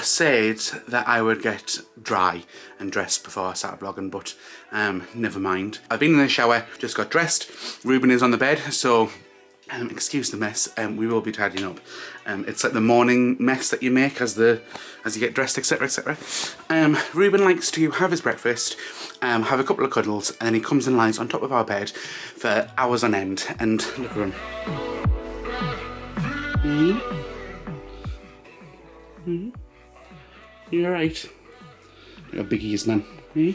said that I would get dry and dressed before I started vlogging, but never mind. I've been in the shower, just got dressed. Ruben is on the bed, so excuse the mess. We will be tidying up. It's like the morning mess that you make as you get dressed, etc, etc. Ruben likes to have his breakfast, have a couple of cuddles, and then he comes and lies on top of our bed for hours on end. And look at him. You alright? You're a big ears, man.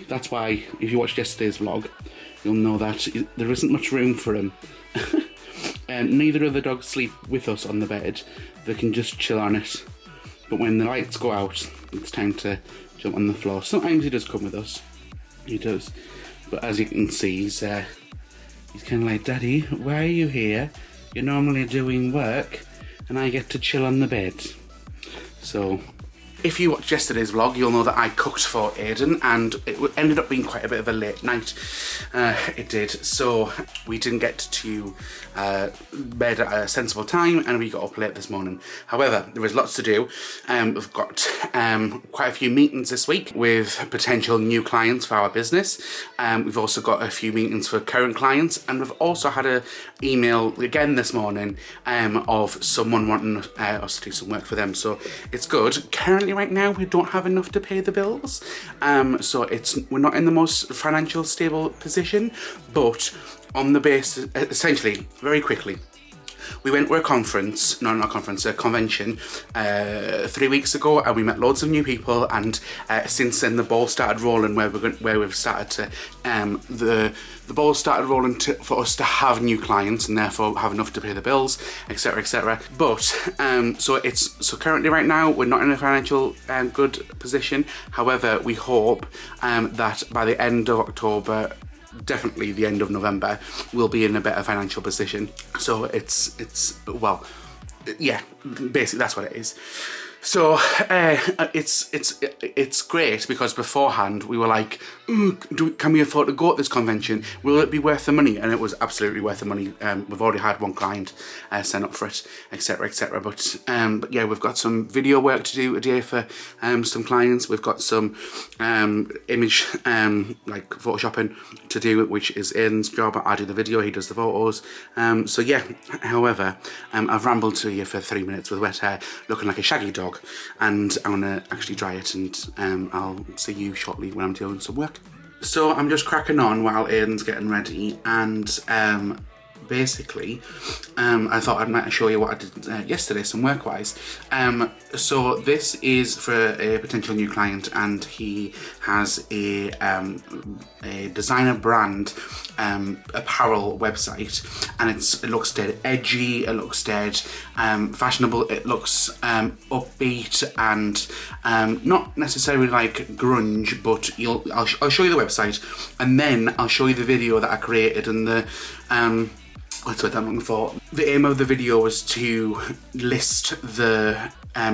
That's why, if you watched yesterday's vlog, you'll know that there isn't much room for him. Neither of the dogs sleep with us on the bed. They can just chill on it. But when the lights go out, it's time to jump on the floor. Sometimes he does come with us. He does. But as you can see, he's kind of like, Daddy, why are you here? You're normally doing work, and I get to chill on the bed. So, if you watched yesterday's vlog, you'll know that I cooked for Aiden, and it ended up being quite a bit of a late night. It did. So we didn't get to bed at a sensible time, and we got up late this morning. However, there was lots to do. We've got quite a few meetings this week with potential new clients for our business. We've also got a few meetings for current clients, and we've also had an email again this morning of someone wanting us to do some work for them. So it's good. Currently, right now, we don't have enough to pay the bills, so we're not in the most financial stable position, but on the basis, essentially, very quickly, we went to a conference, no, not a conference, a convention 3 weeks ago, and we met loads of new people, and since then the ball started rolling where we've started to, the ball started rolling for us to have new clients and therefore have enough to pay the bills, etc, etc. But, so currently right now, we're not in a financial good position. However, we hope that by the end of October, definitely the end of November, we'll be in a better financial position. So well, yeah, basically that's what it is. So it's great because beforehand we were like, can we afford to go to this convention? Will it be worth the money? And it was absolutely worth the money. We've already had one client sign up for it, etc, etc. But yeah, we've got some video work to do today for some clients. We've got some image like photoshopping to do, which is Aiden's job. I do the video, he does the photos. So yeah, however, I've rambled to you for 3 minutes with wet hair, looking like a shaggy dog. And I'm gonna actually dry it, and I'll see you shortly when I'm doing some work. So I'm just cracking on while Aiden's getting ready, and basically, I thought I might show you what I did yesterday, some work-wise. So this is for a potential new client, and he has a designer brand apparel website, and it looks dead edgy, it looks dead fashionable, it looks upbeat, and not necessarily like grunge, but I'll show you the website, and then I'll show you the video that I created, and the what's what I'm looking for. The aim of the video was to list the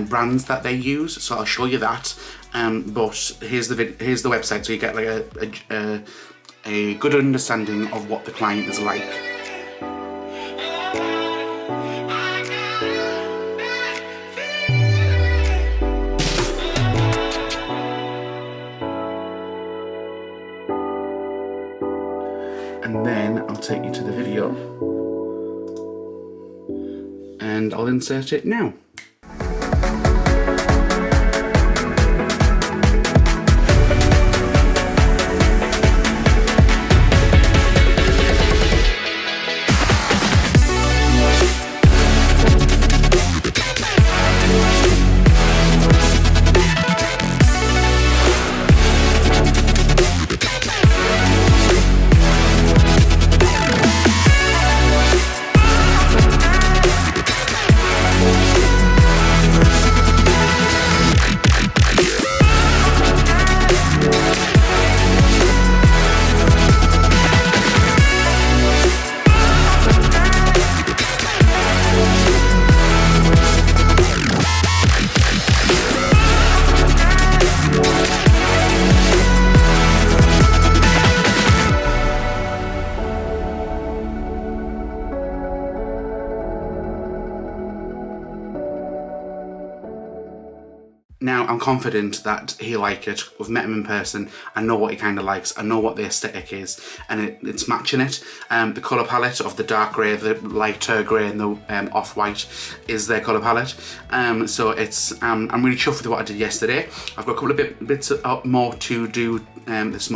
brands that they use, so I'll show you that. But here's the website, so you get like a good understanding of what the client is like. And then I'll take you to the video, and I'll insert it now. Now, I'm confident that he'll like it. We've met him in person. I know what he kind of likes. I know what the aesthetic is, and it's matching it. The colour palette of the dark grey, the lighter grey, and the off-white is their colour palette. So it's I'm really chuffed with what I did yesterday. I've got a couple of bits more to do this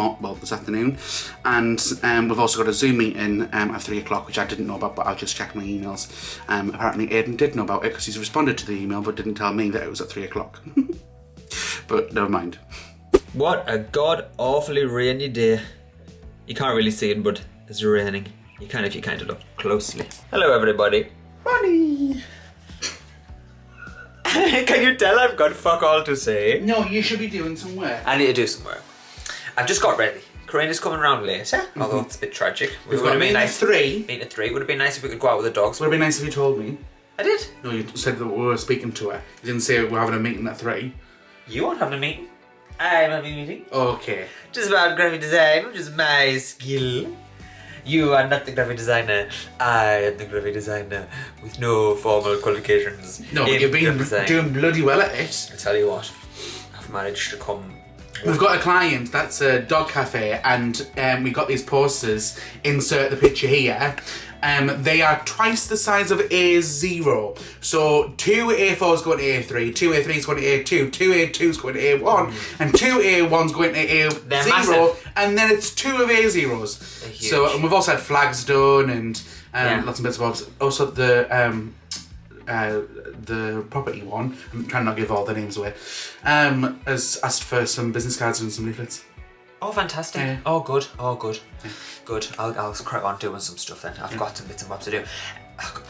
afternoon, and we've also got a Zoom meeting at 3 o'clock, which I didn't know about, but I'll just check my emails. Apparently Aiden did know about it because he's responded to the email but didn't tell me that it was at 3 o'clock. But never mind. What a god awfully rainy day. You can't really see it, but it's raining. You can if you kind of look closely. Hello everybody. Funny. Can you tell I've got fuck all to say? No, you should be doing some work. I need to do some work. I've just got ready. Kieran is coming around later, although it's a bit tragic. We've got meeting at 3. Meeting at 3. Would have been nice if we could go out with the dogs. Would have been nice if you told me. I did. No, you said that we were speaking to her. You didn't say we're having a meeting at 3. You aren't having a meeting. I'm having a meeting. Okay. Just about graphic design, which is my skill. You are not the graphic designer. I am the graphic designer with no formal qualifications. No, but you've been doing bloody well at it. I tell you what, I've managed to come. We've got a client that's a dog cafe, and we got these posters. Insert the picture here. They are twice the size of A0. So 2 A4s going to A3, 2 A3s going to A2, 2 A2s going to A1, and 2 A1s going to A0, and then it's 2 of A0s. So, and we've also had flags done and lots of bits and bobs. Also the property one, I'm trying not to give all the names away, has asked for some business cards and some leaflets. Oh, fantastic. Yeah. Oh, good. Oh, good. Yeah. Good. I'll crack on doing some stuff then. I've got some bits and bobs to do.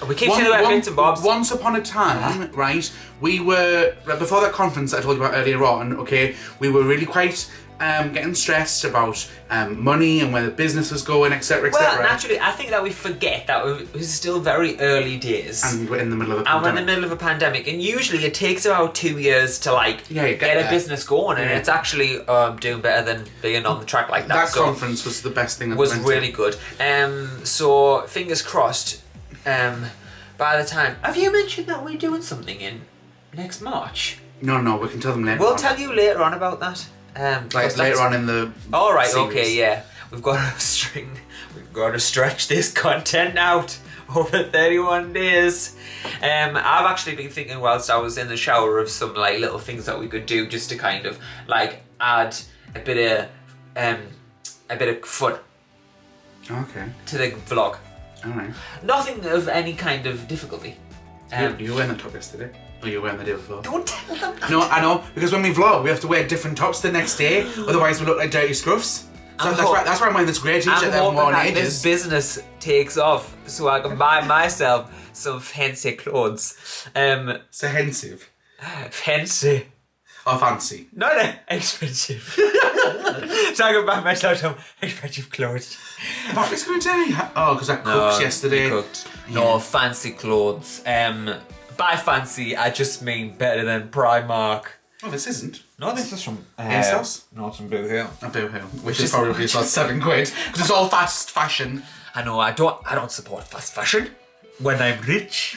We keep saying about bits and bobs. Once upon a time, right, we were, before that conference that I told you about earlier on, okay, we were really quite getting stressed about money and where the business was going, etc, etc. Well, naturally, I think that we forget that it was still very early days. And we're in the middle of a pandemic. And we're in the middle of a pandemic. And usually it takes about 2 years to get a business going. And it's actually doing better than being on the track like that. That conference was the best thing that was really good. So, fingers crossed, by the time... Have you mentioned that we're doing something in next March? No, we can tell them later We'll tell you later on about that. Like later on in the series. Okay, yeah. We've got to stretch this content out over 31 days. I've actually been thinking whilst I was in the shower of some like little things that we could do just to kind of like add a bit of foot to the vlog. Alright. Nothing of any kind of difficulty. You were wearing the top yesterday. Or you were wearing the day before. Don't tell them that. No, I know, because when we vlog, we have to wear different tops the next day, otherwise we look like dirty scruffs. So that's why I'm wearing this grey t-shirt that I haven't worn in ages. This business takes off so I can buy myself some fancy clothes. So hensive. Fancy. Or fancy. No, expensive. So I can buy myself some expensive clothes. What's going to die? Oh, because I cooked yesterday. You cooked. Yeah. No, fancy clothes. By fancy, I just mean better than Primark. Oh, this isn't. No, this is from ASOS. No, it's from Blue Hill. Blue Hill, which is probably about £7 because it's all fast fashion. I know. I don't support fast fashion when I'm rich.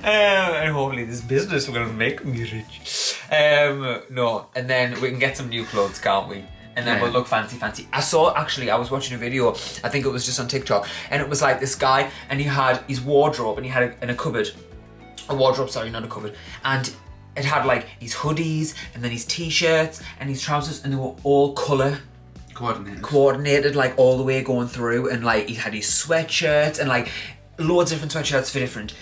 And hopefully this business will make me rich. No, and then we can get some new clothes, can't we? And then we'll look fancy. I was watching a video, I think it was just on TikTok, and it was like this guy, and he had his wardrobe, and he had in a cupboard, a wardrobe, sorry, not a cupboard, and it had like his hoodies, and then his t-shirts, and his trousers, and they were all colour coordinated, like all the way going through, and like he had his sweatshirts, and like loads of different sweatshirts for different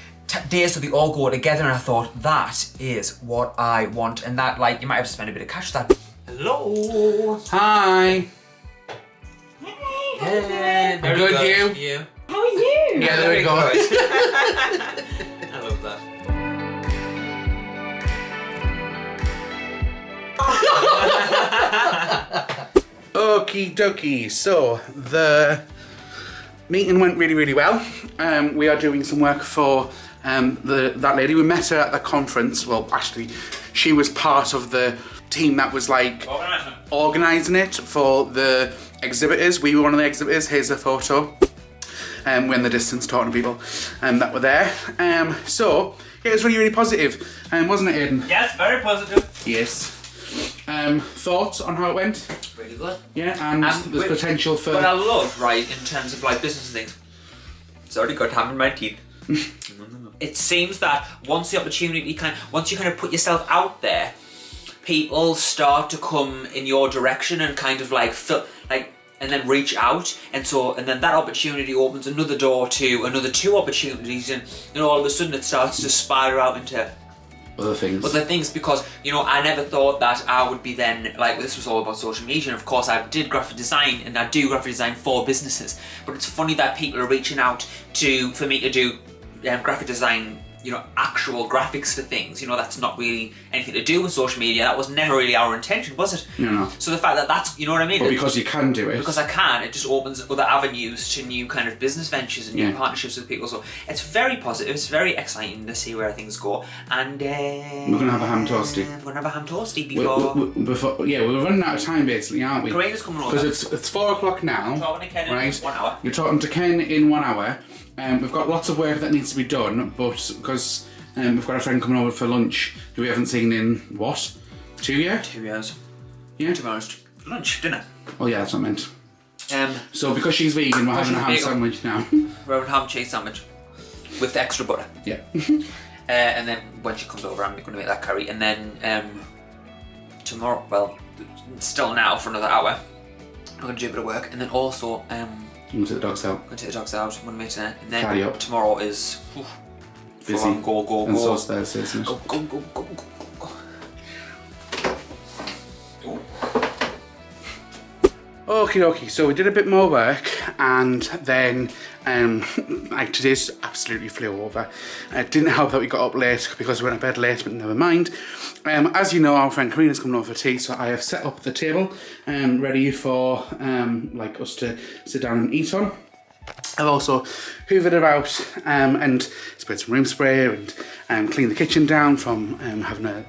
days, so they all go together, and I thought, that is what I want, and that, like, you might have to spend a bit of cash for that. Hello. Hi. Hey. I'm good, you? How are you? Yeah, there we go. I love that. Okie dokie. So the meeting went really, really well. We are doing some work for that lady. We met her at the conference. Well, actually, she was part of the team that was like organising it for the exhibitors. We were one of the exhibitors. Here's a photo. We're in the distance talking to people that were there. So Yeah, it was really, really positive, wasn't it, Aiden? Yes, very positive. Yes. Thoughts on how it went? Really good. Yeah, and there's potential for... What I love, right, in terms of like business and things, it's already got ham in my teeth. It seems that once the opportunity once you kind of put yourself out there, people start to come in your direction and kind of like and then reach out, and then that opportunity opens another door to another 2 opportunities, and all of a sudden it starts to spiral out into other things, because I never thought that I would be then like, this was all about social media, and of course I did graphic design, and I do graphic design for businesses, but it's funny that people are reaching out for me to do graphic design, actual graphics for things, that's not really anything to do with social media. That was never really our intention, was it? No. So the fact that that's, you know what I mean? But because you can do it. Because I can, it just opens other avenues to new kind of business ventures and new partnerships with people. So it's very positive, it's very exciting to see where things go. And we're going to have a ham toasty. We're going to have a ham toasty before... we're running out of time basically, aren't we? Karina's coming over. Because it's 4 o'clock now. You're talking to Ken in 1 hour. You're talking to Ken in 1 hour. We've got lots of work that needs to be done, but because we've got a friend coming over for lunch who we haven't seen in, what? 2 years? 2 years. Yeah. To be honest. Lunch, dinner. Oh yeah, that's what I meant. So because she's vegan, we're having a ham sandwich now. We're having a ham cheese sandwich with extra butter. Yeah. And then when she comes over, I'm going to make that curry. And then tomorrow, well, still now for another hour, I'm going to do a bit of work. And then also... I'm going to take the dogs out. I'm going to take the dogs out. I'm going to make dinner. And then Tidy up. tomorrow is... Busy. Go. And so's Thursday, isn't it? Go. Okie dokie, so we did a bit more work, and then like today's absolutely flew over. It didn't help that we got up late because we went to bed late, but never mind. As you know, our friend Karina's coming over for tea, so I have set up the table ready for like us to sit down and eat on. I've also hoovered about and sprayed some room spray and cleaned the kitchen down from having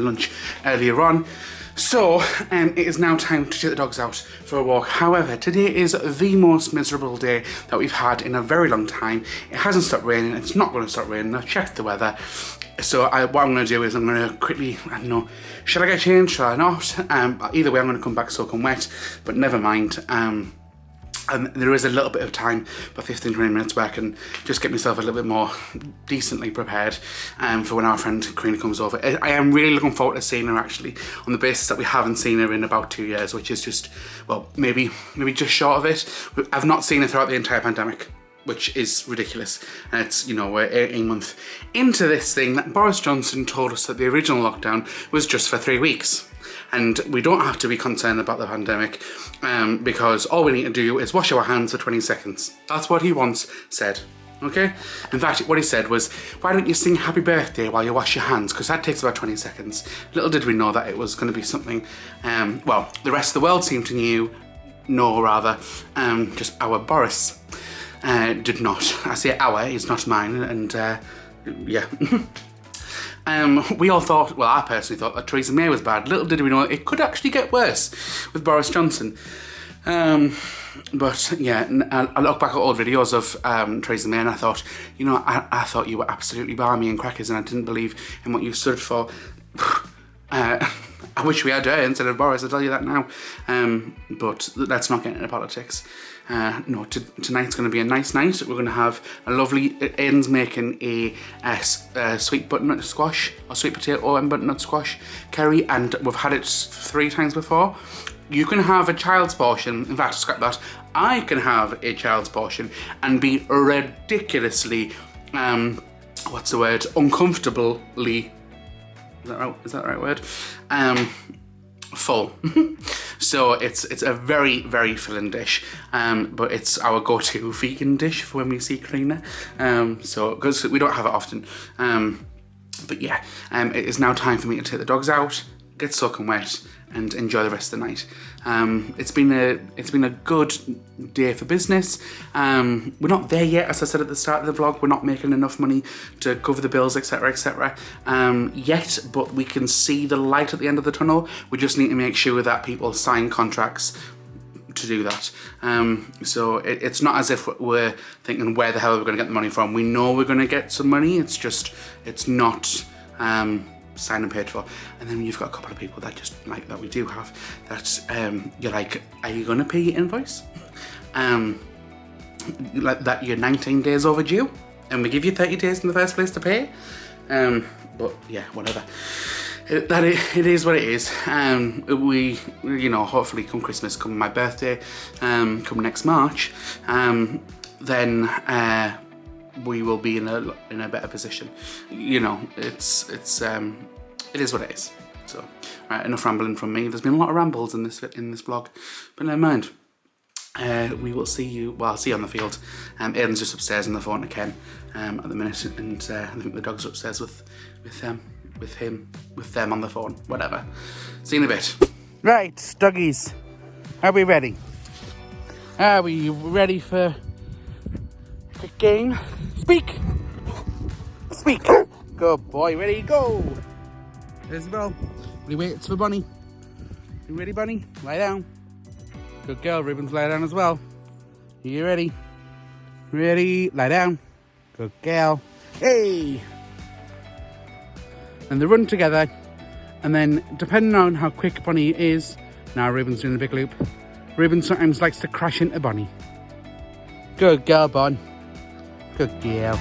lunch earlier on. So it is now time to take the dogs out for a walk. However, today is the most miserable day that we've had in a very long time. It hasn't stopped raining, it's not going to stop raining. I've checked the weather. So what I'm going to do is I'm going to quickly, I don't know, shall I get changed, shall I not? Either way I'm going to come back soaking wet, but never mind. And there is a little bit of time, about 15-20 minutes where I can just get myself a little bit more decently prepared for when our friend Karina comes over. I am really looking forward to seeing her actually, on the basis that we haven't seen her in about 2 years, which is just, well, maybe just short of it. I've not seen her throughout the entire pandemic, which is ridiculous. And it's, we're a month into this thing that Boris Johnson told us that the original lockdown was just for 3 weeks. And we don't have to be concerned about the pandemic because all we need to do is wash our hands for 20 seconds. That's what he once said, okay? In fact, what he said was, why don't you sing happy birthday while you wash your hands? Because that takes about 20 seconds. Little did we know that it was going to be something, well, the rest of the world seemed to know, just our Boris did not. I say our, it's not mine, and yeah. We all thought, well, I personally thought that Theresa May was bad. Little did we know it could actually get worse with Boris Johnson. But yeah, I look back at old videos of Theresa May and I thought, I thought you were absolutely balmy and crackers and I didn't believe in what you stood for. I wish we had her instead of Boris, I'll tell you that now. But let's not get into politics. No, tonight's going to be a nice night. We're going to have a lovely... Aiden's making a sweet butternut squash, or sweet potato and butternut squash curry, and we've had it 3 times before. You can have a child's portion. In fact, scrap that. I can have a child's portion and be ridiculously, what's the word? Uncomfortably... Is that the right word? Full. So it's a very, very filling dish, but it's our go-to vegan dish for when we see Karina. So because we don't have it often, but yeah, it is now time for me to take the dogs out, get soaking wet, and enjoy the rest of the night. It's been a good day for business. We're not there yet, as I said at the start of the vlog. We're not making enough money to cover the bills, etc, etc. Yet, but we can see the light at the end of the tunnel. We just need to make sure that people sign contracts to do that. So it's not as if we're thinking where the hell are we going to get the money from. We know we're going to get some money. It's just it's not signed and paid for. And then you've got a couple of people that just like that we do have that you're like, are you going to pay your invoice? Like that you're 19 days overdue, and we give you 30 days in the first place to pay. But yeah, whatever. It is what it is. We, you know, hopefully come Christmas, come my birthday, come next March, then we will be in a better position. You know, it is what it is. So, right, enough rambling from me. There's been a lot of rambles in this vlog, but never mind. We will see you. Well, I'll see you on the field. Aiden's just upstairs on the phone to Ken at the minute, and I think the dogs are upstairs with them on the phone. Whatever. See you in a bit. Right, doggies, are we ready? Are we ready for the game? Speak. Speak. Good boy. Ready? Go. There's the ball. We wait for Bunny. You ready, Bunny? Lie down. Good girl, Ruben's lie down as well. Are you ready? Ready? Lie down. Good girl. Hey! And they run together, and then depending on how quick Bonnie is, now Ruben's doing a big loop. Ruben sometimes likes to crash into Bonnie. Good girl, Bon. Good girl.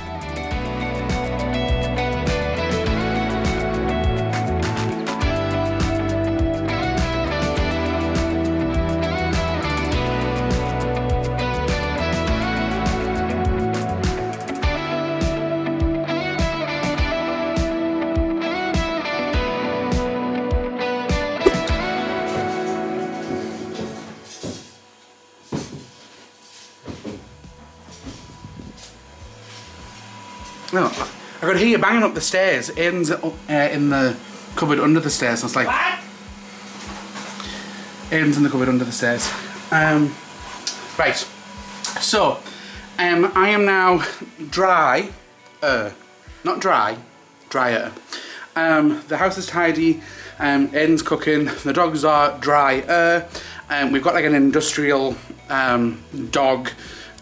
No, I could hear you banging up the stairs. Aiden's in the cupboard under the stairs. I was like, what? Aiden's in the cupboard under the stairs. Right. So, I am now dry. Not dry. Drier. The house is tidy. Aiden's cooking. The dogs are drier. We've got like an industrial dog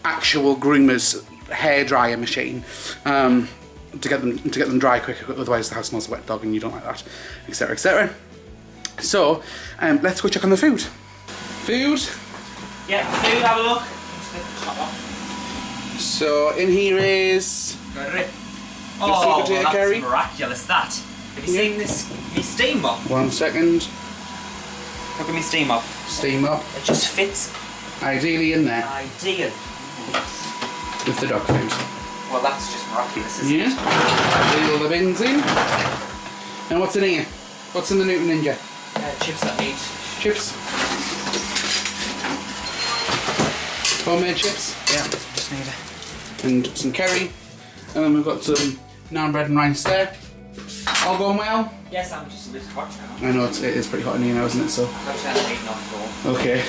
actual groomer's hair dryer machine to get them dry quicker, otherwise the house smells like a wet dog and you don't like that, etc, etc. So let's go check on the food. Food? Yeah, food, have a look. Just lift the top off. So in here is curry. Oh, Well, that's curry. miraculous, that. Have you seen this, me steam up? 1 second. Look at me steam up. Steam up. It just fits Ideally in there. ideal. With the dog food. Well, that's just miraculous, isn't it? Yeah. All the bins in. And what's in here? What's in the Newton Ninja? Chips that meat. Chips. Homemade chips. Yeah, just need it. And some curry. And then we've got some naan bread and rice there. All going well? Yes, I'm just a bit hot now. I know it is pretty hot in here now, isn't it? So. Okay.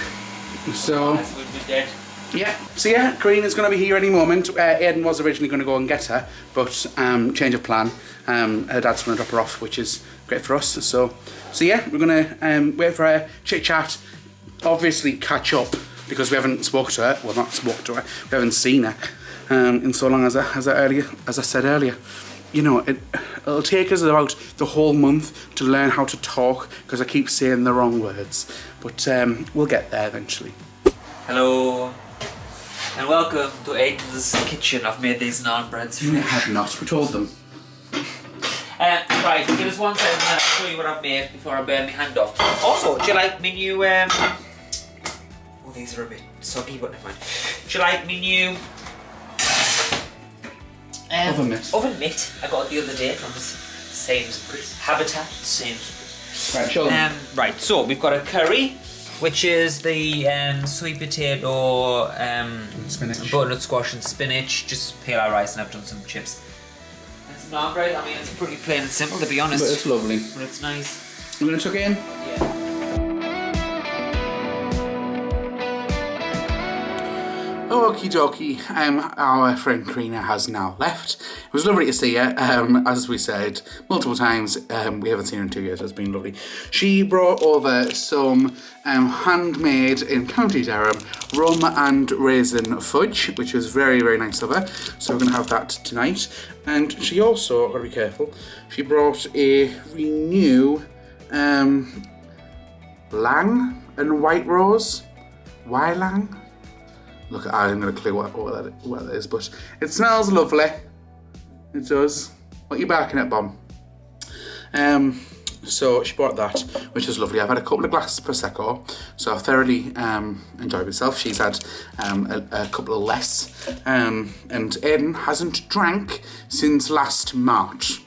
So. We'd be dead. Yeah. So yeah, Kareen is going to be here any moment. Aiden was originally going to go and get her, but change of plan. Her dad's going to drop her off, which is great for us. So yeah, we're going to wait for her, chit chat, obviously catch up because we haven't spoke to her. Well, not spoke to her. We haven't seen her in so long as I said earlier. You know, it'll take us about the whole month to learn how to talk because I keep saying the wrong words. But we'll get there eventually. Hello. And welcome to Aiden's kitchen. I've made these naan breads for you. We have not. We told them. Right, give us 1 second and I'll show you what I've made before I burn my hand off. Also, do you like my new... Oh, these are a bit soggy, but never mind. Do you like my new... Oven mitt. Oven mitt I got the other day from Sainsbury's. Habitat Sainsbury's. Right, show them. Right, so we've got a curry, which is the sweet potato, Spinach. butternut squash and spinach, just pale rice, and I've done some chips. And some naan bread. I mean, it's pretty plain and simple, to be honest. But it's lovely. But it's nice. I'm going to tuck it in. Yeah. Okie dokie, our friend Karina has now left. It was lovely to see her, as we said multiple times, we haven't seen her in 2 years, it's been lovely. She brought over some handmade, in County Durham, rum and raisin fudge, which was very, very nice of her. So we're going to have that tonight. And she also, gotta be careful, she brought a Renew Lang and White Rose. Why Lang? Look, I haven't got a clue what that is, but it smells lovely. It does. What are you barking at, Bomb? So she bought that, which was lovely. I've had a couple of glasses of Prosecco, so I've thoroughly enjoyed myself. She's had a couple of less, and Aiden hasn't drank since last March.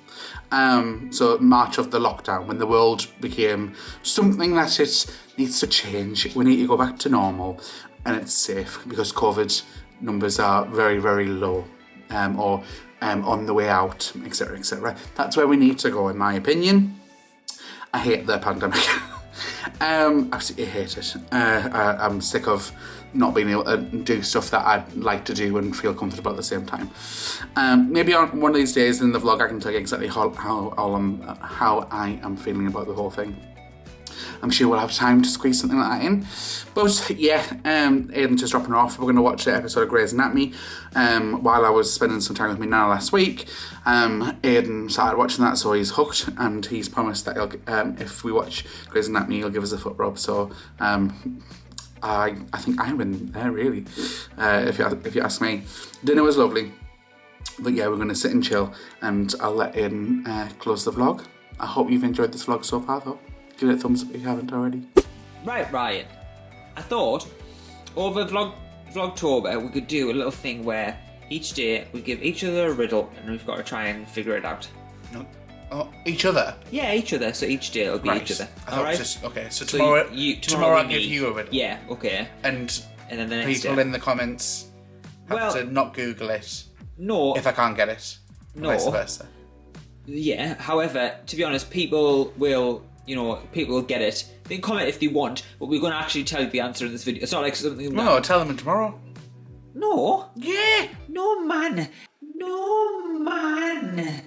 So March of the lockdown, when the world became something that it needs to change. We need to go back to normal, and it's safe because COVID numbers are very, very low, or on the way out, etc., etc. That's where we need to go, in my opinion. I hate the pandemic. Absolutely hate it. I'm sick of not being able to do stuff that I'd like to do and feel comfortable at the same time. Maybe on one of these days in the vlog I can tell you exactly how I am feeling about the whole thing. I'm sure we'll have time to squeeze something like that in. But yeah, Aiden just dropping her off. We're going to watch the episode of Grey's Anatomy while I was spending some time with me Nana last week. Aiden started watching that, so he's hooked, and he's promised that he'll, if we watch Grey's Anatomy, he'll give us a foot rub. So I think I win there, really, if you ask me. Dinner was lovely. But yeah, we're going to sit and chill, and I'll let Aiden close the vlog. I hope you've enjoyed this vlog so far, though. Give it a thumbs up if you haven't already. Right, Ryan. I thought over Vlogtober we could do a little thing where each day we give each other a riddle and we've got to try and figure it out. No. Oh, each other? Yeah, each other. So each day it'll be each other. Alright. Okay, so tomorrow, tomorrow I'll give you a riddle. Yeah, okay. And then the next people day in the comments have to not Google it. No. If I can't get it. No. Vice versa. Yeah, however, to be honest, people will get it. They can comment if they want, but we're going to actually tell you the answer in this video. It's not like something... No, tell them tomorrow. No. Yeah. No, man. No, man.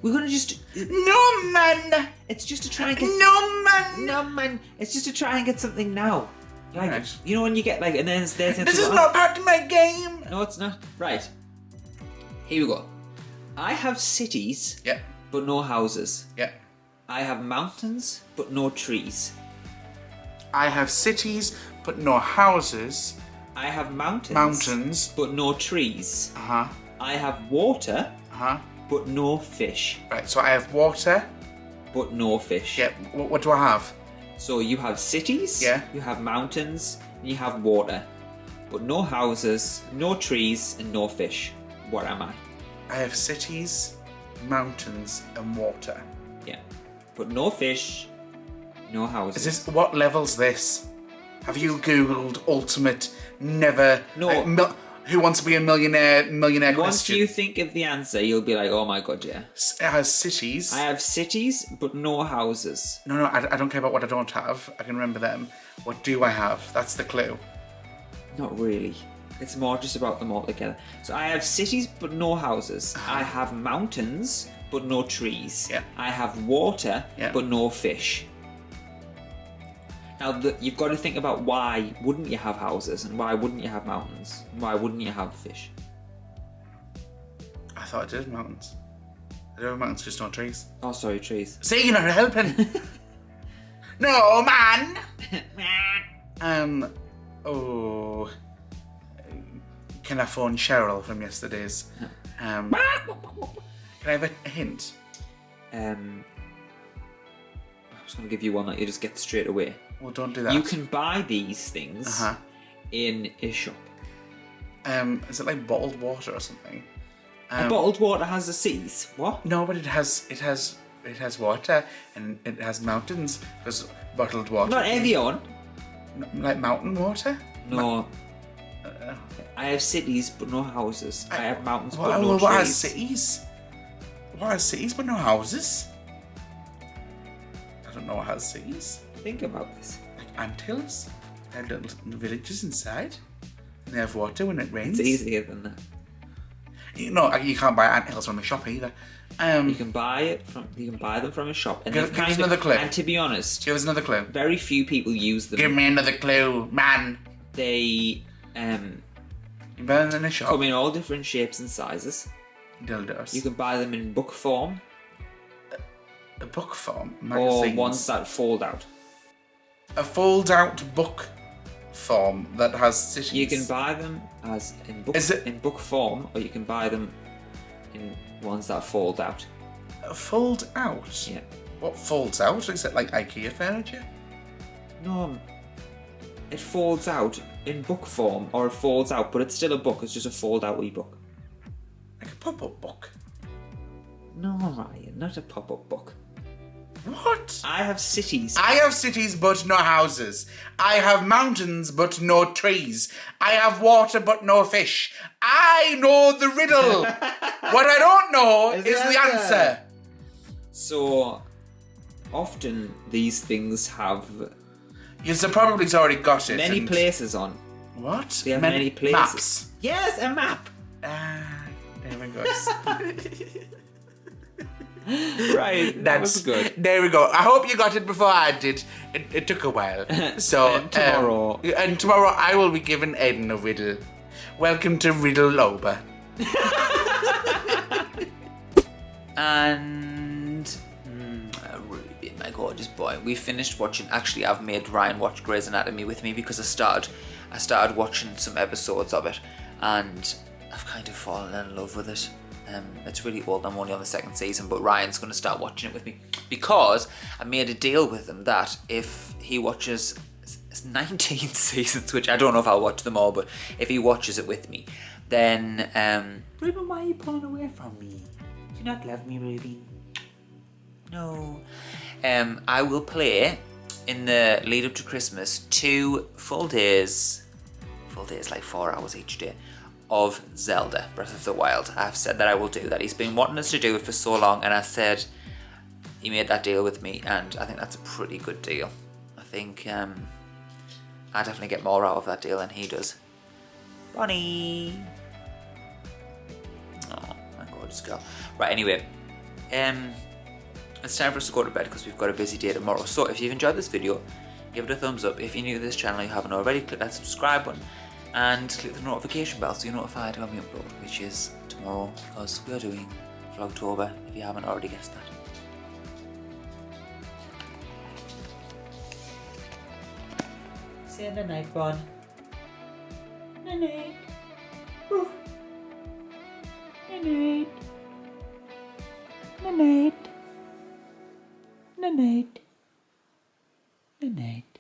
We're going to just... No, man. It's just to try and get... No, man. No, man. It's just to try and get something now. Like, right. You know when you get like... And then there's... This is not part of my game. No, it's not. Right. Here we go. I have cities, yeah, but no houses. Yeah. I have mountains, but no trees. I have cities, but no houses. I have mountains, but no trees. Uh-huh. I have water, uh-huh, but no fish. Right, so I have water, but no fish. Yeah, what do I have? So you have cities, yeah, you have mountains, and you have water, but no houses, no trees, and no fish. What am I? I have cities, mountains, and water. Yeah. But no fish, no houses. Is this, what level's this? Have you Googled ultimate never... No. Who wants to be a millionaire Once question? you think of the answer, you'll be like, oh my god, yeah. It has cities. I have cities, but no houses. No, I don't care about what I don't have. I can remember them. What do I have? That's the clue. Not really. It's more just about them all together. So I have cities, but no houses. I have mountains, but no trees. Yeah. I have water, yeah, but no fish. Now, you've got to think about why wouldn't you have houses, and why wouldn't you have mountains, and why wouldn't you have fish? I thought I did mountains. I don't have mountains, just no trees. Oh, sorry, trees. See, you're not helping. No, man. Oh. Can I phone Cheryl from yesterday's? Can I have a hint? I was going to give you one that you just get straight away. Well, don't do that. You can buy these things in a shop. Is it like bottled water or something? Bottled water has the seas. What? No, but it has water and it has mountains. Because bottled water. Not Evian. Like mountain water? No. I have cities but no houses. I have mountains but no trees. What has cities? What has cities but no houses? I don't know what has cities. Think about this. Like anthills? They have little villages inside. They have water when it rains. It's easier than that. You can't buy anthills from a shop either. You can buy them from a shop. And give us another clue. And to be honest, give us another clue. Very few people use them. Give me another clue, man. They you buy them in a shop. come in all different shapes and sizes. Dildos. You can buy them in book form. A book form? Magazines. Or ones that fold out. A fold-out book form that has cities. You can buy them as in book form, or you can buy them in ones that fold out. Fold out? Yeah. What folds out? Is it like IKEA furniture? No, it folds out in book form, or it folds out, but it's still a book. It's just a fold-out e-book. Like a pop-up book? No, Ryan, not a pop-up book. What? I have cities. I have cities but no houses. I have mountains but no trees. I have water but no fish. I know the riddle. What I don't know is the answer. So, often these things have... Yes, probably's already got it. Many places on. What? They have many places. Maps. Yes, a map. There we go. Right, that was good. There we go. I hope you got it before I did. It took a while. So and tomorrow. And tomorrow I will be giving Aiden a riddle. Welcome to Riddle-Lober. And Ruby, my gorgeous boy, we finished watching. Actually, I've made Ryan watch Grey's Anatomy with me because I started watching some episodes of it, and I've kind of fallen in love with it. It's really old. I'm only on the second season, but Ryan's going to start watching it with me because I made a deal with him that if he watches 19 seasons, which I don't know if I'll watch them all, but if he watches it with me, then Ruben, why are you pulling away from me? Do you not love me, Ruben? No. I will play in the lead up to Christmas 2 full days, like 4 hours each day, of Zelda Breath of the Wild. I've said that I will do that. He's been wanting us to do it for so long, and I said he made that deal with me, and I think that's a pretty good deal. I think I definitely get more out of that deal than he does. Bonnie! Oh, my gorgeous girl. Right, anyway, it's time for us to go to bed because we've got a busy day tomorrow. So if you've enjoyed this video, give it a thumbs up. If you're new to this channel and you haven't already, click that subscribe button and click the notification bell so you're notified when we upload, which is tomorrow, because we're doing Vlogtober, if you haven't already guessed that. See you in the night, Bon. Night night. Ooh. Night night. Night night. Night night. Night night.